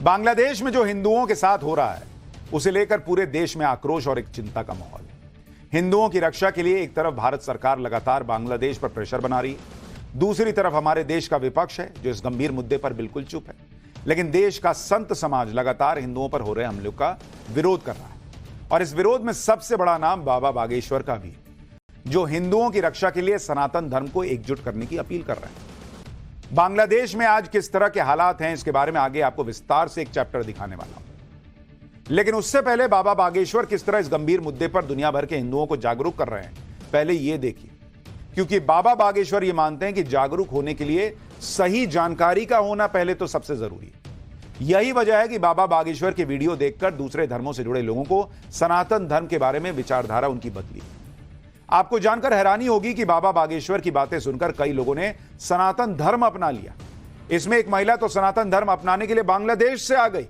बांग्लादेश में जो हिंदुओं के साथ हो रहा है उसे लेकर पूरे देश में आक्रोश और एक चिंता का माहौल है। हिंदुओं की रक्षा के लिए एक तरफ भारत सरकार लगातार बांग्लादेश पर प्रेशर बना रही है, दूसरी तरफ हमारे देश का विपक्ष है जो इस गंभीर मुद्दे पर बिल्कुल चुप है। लेकिन देश का संत समाज लगातार हिंदुओं पर हो रहे हमलों का विरोध कर रहा है और इस विरोध में सबसे बड़ा नाम बाबा बागेश्वर का भी है, जो हिंदुओं की रक्षा के लिए सनातन धर्म को एकजुट करने की अपील कर रहे हैं। बांग्लादेश में आज किस तरह के हालात हैं इसके बारे में आगे आपको विस्तार से एक चैप्टर दिखाने वाला हूं, लेकिन उससे पहले बाबा बागेश्वर किस तरह इस गंभीर मुद्दे पर दुनिया भर के हिंदुओं को जागरूक कर रहे हैं, पहले यह देखिए। क्योंकि बाबा बागेश्वर ये मानते हैं कि जागरूक होने के लिए सही जानकारी का होना पहले तो सबसे जरूरी है। यही वजह है कि बाबा बागेश्वर के वीडियो देखकर दूसरे धर्मों से जुड़े लोगों को सनातन धर्म के बारे में विचारधारा उनकी बदली। आपको जानकर हैरानी होगी कि बाबा बागेश्वर की बातें सुनकर कई लोगों ने सनातन धर्म अपना लिया। इसमें एक महिला तो सनातन धर्म अपनाने के लिए बांग्लादेश से आ गई।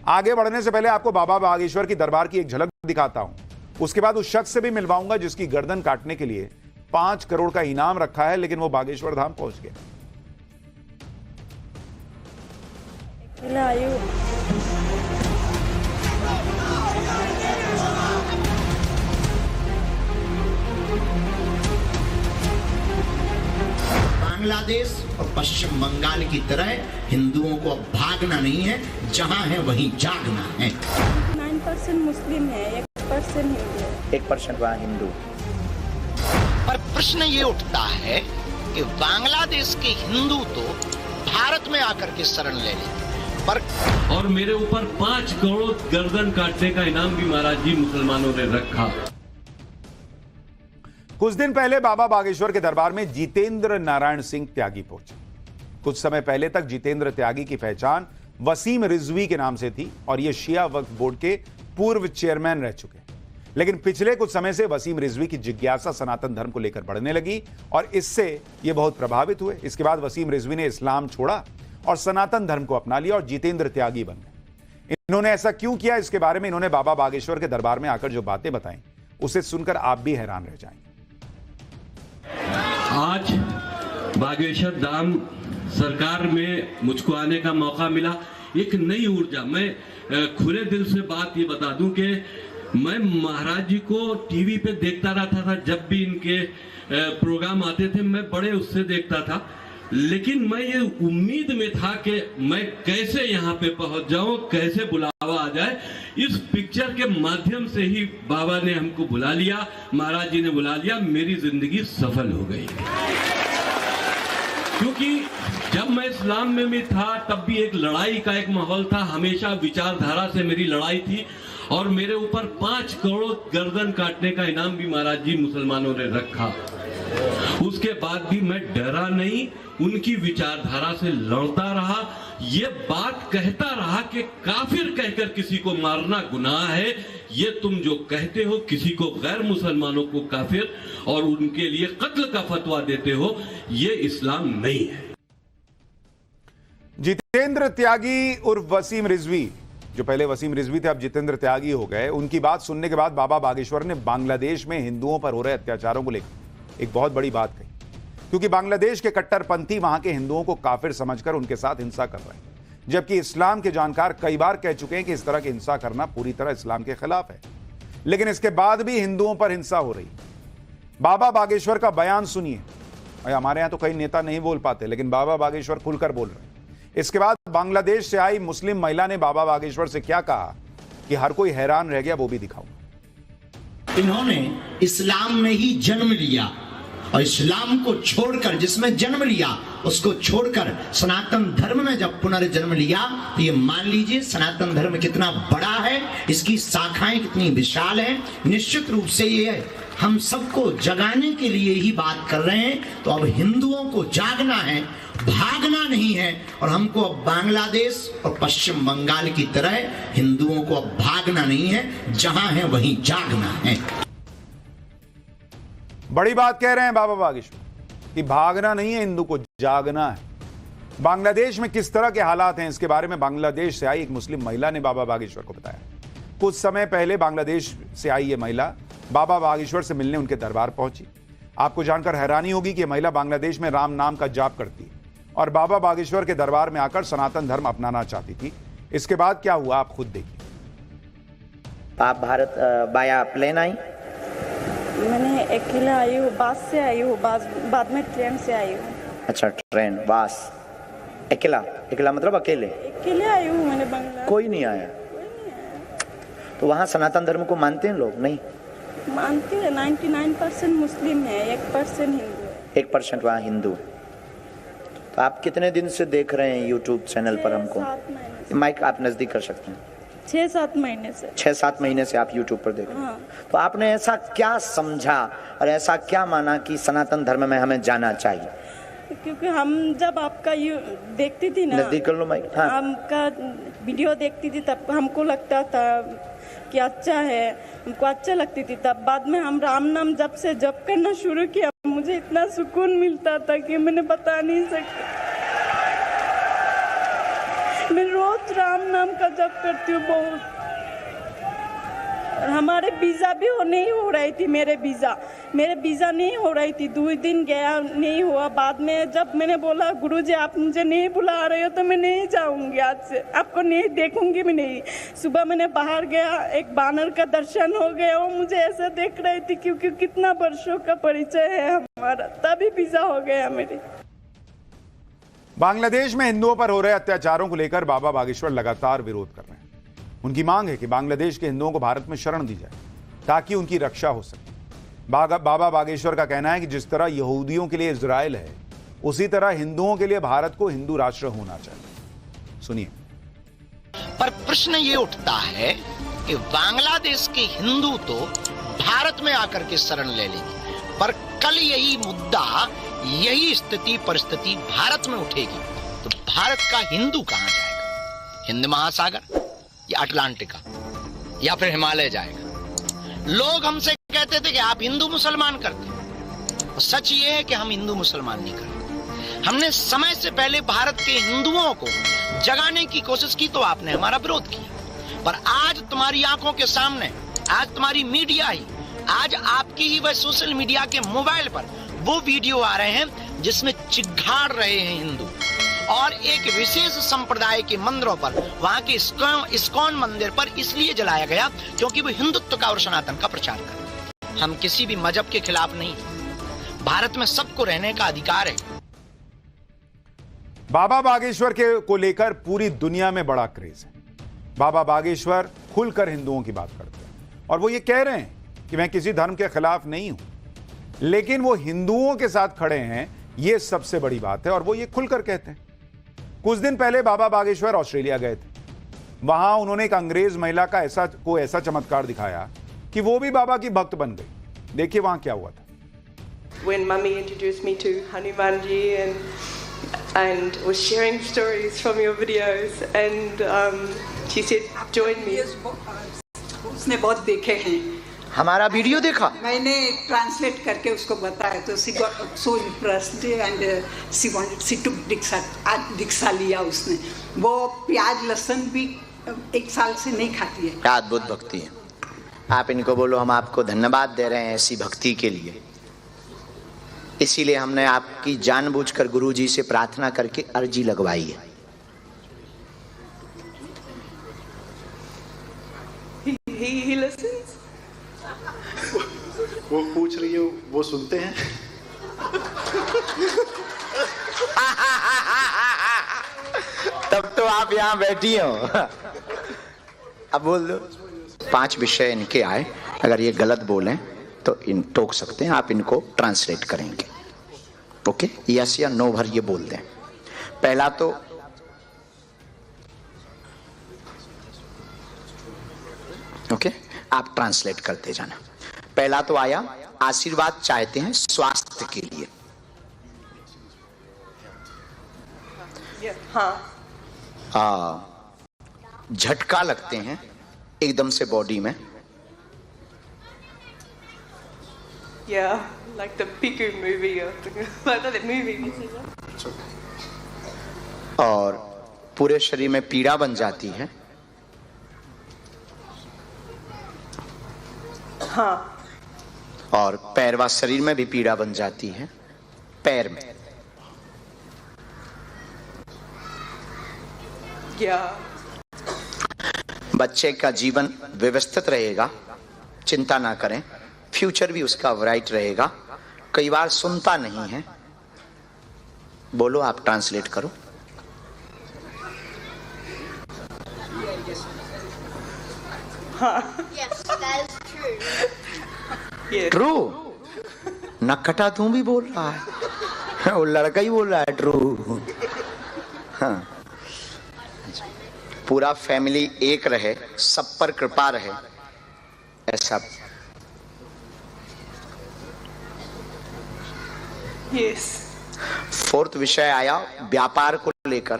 आगे बढ़ने से पहले आपको बाबा बागेश्वर की दरबार की एक झलक दिखाता हूं, उसके बाद उस शख्स से भी मिलवाऊंगा जिसकी गर्दन काटने के लिए 5 करोड़ का इनाम रखा है, लेकिन वो बागेश्वर धाम पहुंच गया। बांग्लादेश और पश्चिम बंगाल की तरह हिंदुओं को अब भागना नहीं है, जहां है वहीं जागना है। 9% मुस्लिम है, 1% हिंदू है। 1% वहाँ हिंदू। पर प्रश्न ये उठता है कि बांग्लादेश के हिंदू तो भारत में आकर के शरण ले लेते, पर और मेरे ऊपर 5 करोड़ गर्दन काटने का इनाम भी महाराज जी मुसलमानों ने रखा। कुछ दिन पहले बाबा बागेश्वर के दरबार में जितेंद्र नारायण सिंह त्यागी पहुंचे। कुछ समय पहले तक जितेंद्र त्यागी की पहचान वसीम रिजवी के नाम से थी और ये शिया वक्फ बोर्ड के पूर्व चेयरमैन रह चुके। लेकिन पिछले कुछ समय से वसीम रिजवी की जिज्ञासा सनातन धर्म को लेकर बढ़ने लगी और इससे ये बहुत प्रभावित हुए। इसके बाद वसीम रिजवी ने इस्लाम छोड़ा और सनातन धर्म को अपना लिया और जितेंद्र त्यागी बन गए। इन्होंने ऐसा क्यों किया, इसके बारे में इन्होंने बाबा बागेश्वर के दरबार में आकर जो बातें बताई उसे सुनकर आप भी हैरान रह जाएंगे। आज बागेश्वर धाम सरकार में मुझको आने का मौका मिला, एक नई ऊर्जा। मैं खुले दिल से बात ये बता दूं कि मैं महाराज जी को टीवी पे देखता रहता था, जब भी इनके प्रोग्राम आते थे मैं बड़े उससे देखता था, लेकिन मैं ये उम्मीद में था कि मैं कैसे यहाँ पे पहुंच जाऊं, कैसे बुलावा आ जाए। इस पिक्चर के माध्यम से ही बाबा ने हमको बुला लिया, महाराज जी ने बुला लिया, मेरी जिंदगी सफल हो गई। क्योंकि जब मैं इस्लाम में भी था तब भी एक लड़ाई का एक माहौल था, हमेशा विचारधारा से मेरी लड़ाई थी और मेरे ऊपर 5 करोड़ गर्दन काटने का इनाम भी महाराज जी मुसलमानों ने रखा। उसके बाद भी मैं डरा नहीं, उनकी विचारधारा से लड़ता रहा, ये बात कहता रहा कि काफिर कहकर किसी को मारना गुनाह है। ये तुम जो कहते हो किसी को, गैर मुसलमानों को काफिर और उनके लिए कत्ल का फतवा देते हो, ये इस्लाम नहीं है। जितेंद्र त्यागी उर्फ वसीम रिजवी, जो पहले वसीम रिजवी थे अब जितेंद्र त्यागी हो गए, उनकी बात सुनने के बाद बाबा बागेश्वर ने बांग्लादेश में हिंदुओं पर हो रहे अत्याचारों को लेकर एक बहुत बड़ी बात कही। क्योंकि बांग्लादेश के कट्टरपंथी वहां के हिंदुओं को काफिर समझकर उनके साथ हिंसा कर रहे हैं, जबकि इस्लाम के जानकार कई बार कह चुके हैं कि इस तरह की हिंसा करना पूरी तरह इस्लाम के खिलाफ है। लेकिन इसके बाद भी हिंदुओं पर हिंसा हो रही। बाबा बागेश्वर का बयान सुनिए। हमारे यहां तो कई नेता नहीं बोल पाते, लेकिन बाबा बागेश्वर खुलकर बोल रहे हैं। इसके बाद बांग्लादेश से आई मुस्लिम महिला ने बाबा बागेश्वर से क्या कहा कि हर कोई हैरान रह गया, वो भी दिखाऊंगा। इन्होंने इस्लाम में ही जन्म लिया और इस्लाम को छोड़कर, जिसमें जन्म लिया उसको छोड़कर सनातन धर्म में जब पुनर्जन्म लिया, तो ये मान लीजिए सनातन धर्म कितना बड़ा है, इसकी शाखाएं कितनी विशाल हैं। निश्चित रूप से ये हम सबको जगाने के लिए ही बात कर रहे हैं। तो अब हिंदुओं को जागना है, भागना नहीं है, और हमको अब बांग्लादेश और पश्चिम बंगाल की तरह हिंदुओं को अब भागना नहीं है, जहां है वहीं जागना है। बड़ी बात कह रहे हैं बाबा बागेश्वर कि भागना नहीं है, हिंदू को जागना है। बांग्लादेश में किस तरह के हालात हैं इसके बारे में बांग्लादेश से आई एक मुस्लिम महिला ने बाबा बागेश्वर को बताया। कुछ समय पहले बांग्लादेश से आई ये महिला बाबा बागेश्वर से मिलने उनके दरबार पहुंची। आपको जानकर हैरानी होगी कि यह महिला बांग्लादेश में राम नाम का जाप करती है और बाबा बागेश्वर के दरबार में आकर सनातन धर्म अपनाना चाहती थी। इसके बाद क्या हुआ आप खुद देखिए। आप भारत बाया प्लेन आई? मैंने अकेला आई हूँ, बस से आई हूँ, बाद में ट्रेन से आई हूँ। अच्छा, ट्रेन, बस, अकेला? अकेला मतलब अकेले? अकेले आई हूँ मैंने बंगला। कोई नहीं आया? तो वहाँ सनातन धर्म को मानते हैं लोग? नहीं मानते हैं। 99% मुस्लिम है, 1% हिंदू है। 1% वहाँ हिंदू। तो आप कितने दिन से देख रहे हैं यूट्यूब चैनल पर हमको? 7 महीने से। माइक आप नजदीक कर सकते हैं। 6-7 महीने से। 6-7 महीने से आप यूट्यूब पर देख रहे हैं। हाँ। तो आपने ऐसा क्या समझा और ऐसा क्या माना कि सनातन धर्म में हमें जाना चाहिए? क्योंकि हम जब आपका देखती थी ना, नजदीक कर लो माइक। हाँ। हमका वीडियो देखती थी तब हमको लगता था कि अच्छा है, हमको अच्छा लगती थी। तब बाद में हम राम नाम जब से जप करना शुरू किया, मुझे इतना सुकून मिलता था कि मैंने बता नहीं सकती। मैं रोज राम नाम का जप करती हूँ बहुत। और हमारे वीजा भी नहीं हो रही थी। मेरे वीजा नहीं हो रही थी। 2 दिन गया, नहीं हुआ। बाद में जब मैंने बोला गुरुजी आप मुझे नहीं बुला रहे हो तो मैं नहीं जाऊंगी, आज से आपको नहीं देखूंगी मैं नहीं। सुबह मैंने बाहर गया, एक बानर का दर्शन हो गया। वो मुझे ऐसे देख रही थी क्योंकि कितना वर्षों का परिचय है हमारा, तभी वीजा हो गया मेरी। बांग्लादेश में हिंदुओं पर हो रहे अत्याचारों को लेकर बाबा बागेश्वर लगातार विरोध कर रहे हैं। उनकी मांग है कि बांग्लादेश के हिंदुओं को भारत में शरण दी जाए ताकि उनकी रक्षा हो सके। बाबा बागेश्वर का कहना है कि जिस तरह यहूदियों के लिए इजराइल है, उसी तरह हिंदुओं के लिए भारत को हिंदू राष्ट्र होना चाहिए। सुनिए। पर प्रश्न ये उठता है कि बांग्लादेश के हिंदू तो भारत में आकर के शरण ले लेंगे, पर कल यही मुद्दा, यही स्थिति परिस्थिति भारत में उठेगी तो भारत का हिंदू कहां जाएगा? हिंद महासागर या अटलांटिका या फिर हिमालय जाएगा? लोग हमसे कहते थे कि आप हिंदू मुसलमान करते हैं। सच ये है कि हम हिंदू मुसलमान नहीं करते। हमने समय से पहले भारत के हिंदुओं को जगाने की कोशिश की तो आपने हमारा विरोध किया। पर आज तुम्हारी आंखों के सामने, आज तुम्हारी मीडिया ही, आज आपकी ही वह सोशल मीडिया के मोबाइल पर वो वीडियो आ रहे हैं जिसमें चिघाड़ रहे हैं हिंदू, और एक विशेष संप्रदाय के मंदिरों पर, वहां के इस्कॉन मंदिर पर इसलिए जलाया गया क्योंकि वो हिंदुत्व का और सनातन का प्रचार करते हैं। हम किसी भी मजहब के खिलाफ नहीं, भारत में सबको रहने का अधिकार है। बाबा बागेश्वर को लेकर पूरी दुनिया में बड़ा क्रेज है। बाबा बागेश्वर खुलकर हिंदुओं की बात करते हैं और वो ये कह रहे हैं कि मैं किसी धर्म के खिलाफ नहीं हूं, लेकिन वो हिंदुओं के साथ खड़े हैं, ये सबसे बड़ी बात है और वो ये खुलकर कहते हैं। कुछ दिन पहले बाबा बागेश्वर ऑस्ट्रेलिया गए थे। वहां उन्होंने एक अंग्रेज महिला का ऐसा चमत्कार दिखाया कि वो भी बाबा की भक्त बन गई। देखिए वहां क्या हुआ था। When Mummy introduced me to Hanumanji and was sharing stories from your videos and she said join me. उसने बहुत देखे हैं। हमारा वीडियो देखा? मैंने ट्रांसलेट करके उसको बताया तो she got so impressed and she took दीक्षा लिया उसने। वो प्याज लहसुन भी 1 साल से नहीं खाती है। अद्भुत भक्ति है। आप इनको बोलो हम आपको धन्यवाद दे रहे हैं ऐसी भक्ति के लिए। इसीलिए हमने आपकी जानबूझकर गुरुजी से प्रार्थना करके अर्जी लगवाई है। He listens. वो पूछ रही है, वो सुनते हैं। तब तो आप यहाँ बैठी हो। अब बोल दो। 5 विषय इनके आए, अगर ये गलत बोलें तो इन टोक सकते हैं, आप इनको ट्रांसलेट करेंगे। ओके, यस या नो भर ये बोल दें। पहला तो ओके, आप ट्रांसलेट करते जाना। पहला तो आया, आशीर्वाद चाहते हैं स्वास्थ्य के लिए। झटका लगते हैं एकदम से बॉडी में। Yeah, like the Piku movie or like that movie. और पूरे शरीर में पीड़ा बन जाती है। हाँ। और पैर व शरीर में भी पीड़ा बन जाती है, पैर में। Yeah. बच्चे का जीवन व्यवस्थित रहेगा, चिंता ना करें, फ्यूचर भी उसका ब्राइट रहेगा। कई बार सुनता नहीं है, बोलो, आप ट्रांसलेट करो। Yes, that is true. Yes. True? नकटा तू भी बोल रहा है, वो लड़का ही बोल रहा है ट्रू। हाँ, पूरा फैमिली एक रहे, सब पर कृपा रहे, ऐसा। Yes. फोर्थ विषय आया व्यापार को लेकर।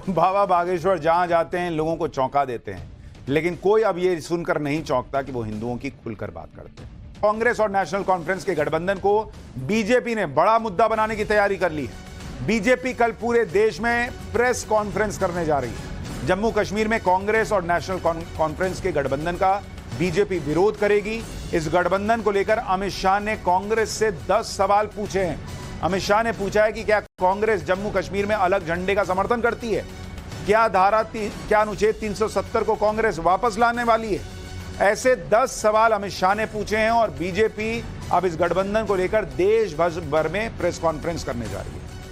बाबा बागेश्वर जहां जाते हैं लोगों को चौंका देते हैं, लेकिन कोई अब ये सुनकर नहीं चौंकता कि वो हिंदुओं की खुलकर बात करते हैं। कांग्रेस और नेशनल कॉन्फ्रेंस के गठबंधन को बीजेपी ने बड़ा मुद्दा बनाने की तैयारी कर ली है। बीजेपी कल पूरे देश में प्रेस कॉन्फ्रेंस करने जा रही है। जम्मू कश्मीर में कांग्रेस और नेशनल कॉन्फ्रेंस के गठबंधन का बीजेपी विरोध करेगी। इस गठबंधन को लेकर अमित शाह ने कांग्रेस से 10 सवाल पूछे हैं। अमित शाह ने पूछा है कि क्या कांग्रेस जम्मू कश्मीर में अलग झंडे का समर्थन करती है? क्या अनुच्छेद 370 को कांग्रेस वापस लाने वाली है? ऐसे 10 सवाल अमित शाह ने पूछे हैं और बीजेपी अब इस गठबंधन को लेकर देश भर में प्रेस कॉन्फ्रेंस करने जा रही है।